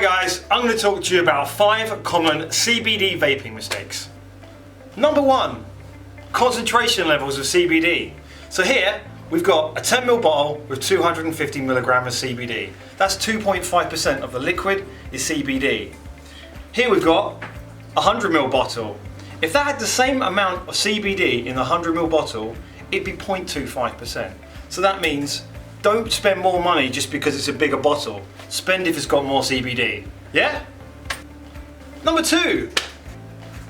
Hi guys, I'm going to talk to you about 5 common CBD vaping mistakes. Number 1, concentration levels of CBD. So here we've got a 10ml bottle with 250mg of CBD. That's 2.5% of the liquid is CBD. Here we've got a 100ml bottle. If that had the same amount of CBD in the 100ml bottle, it'd be 0.25%. So that means don't spend more money just because it's a bigger bottle. Spend if it's got more CBD. Yeah? Number 2,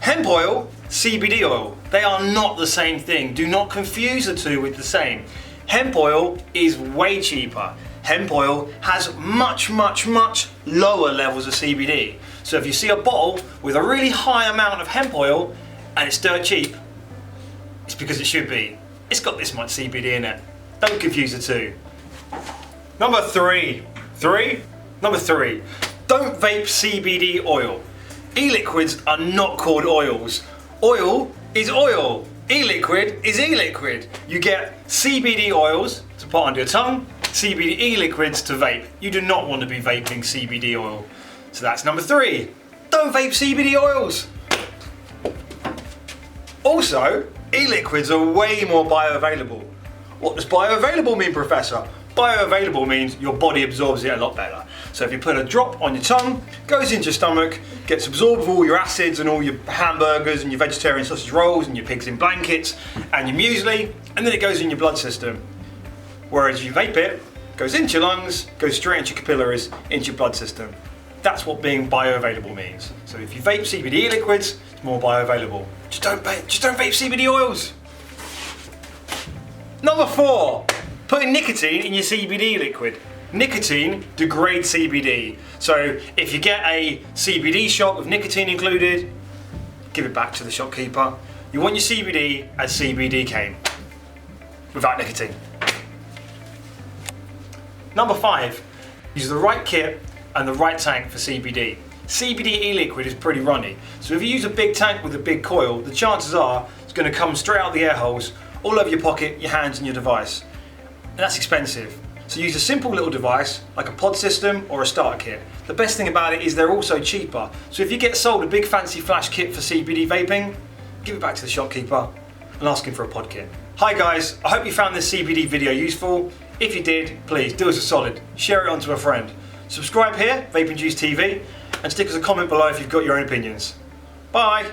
hemp oil, CBD oil. They are not the same thing. Do not confuse the two with the same. Hemp oil is way cheaper. Hemp oil has much lower levels of CBD. So if you see a bottle with a really high amount of hemp oil and it's dirt cheap, it's because it should be. It's got this much CBD in it. Don't confuse the two. Number 3. Number 3. Don't vape CBD oil. E-liquids are not called oils. Oil is oil. E-liquid is e-liquid. You get CBD oils to put under your tongue, CBD e-liquids to vape. You do not want to be vaping CBD oil. So that's number 3. Don't vape CBD oils. Also, e-liquids are way more bioavailable. What does bioavailable mean, Professor? Bioavailable means your body absorbs it a lot better. So if you put a drop on your tongue, goes into your stomach, gets absorbed with all your acids and all your hamburgers and your vegetarian sausage rolls and your pigs in blankets and your muesli, and then it goes in your blood system. Whereas if you vape it, goes into your lungs, goes straight into your capillaries, into your blood system. That's what being bioavailable means. So if you vape CBD liquids, it's more bioavailable. Just don't vape CBD oils. Number 4, putting nicotine in your CBD liquid. Nicotine degrades CBD. So if you get a CBD shot with nicotine included, give it back to the shopkeeper. You want your CBD as CBD came, without nicotine. Number 5, use the right kit and the right tank for CBD. CBD e-liquid is pretty runny, so if you use a big tank with a big coil, the chances are it's going to come straight out the air holes, all over your pocket, your hands and your device. And that's expensive. So use a simple little device like a pod system or a starter kit. The best thing about it is they're also cheaper. So if you get sold a big fancy flash kit for CBD vaping, give it back to the shopkeeper and ask him for a pod kit. Hi guys, I hope you found this CBD video useful. If you did, please do us a solid, share it on to a friend. Subscribe here, Vape and Juice TV, and stick us a comment below if you've got your own opinions. Bye!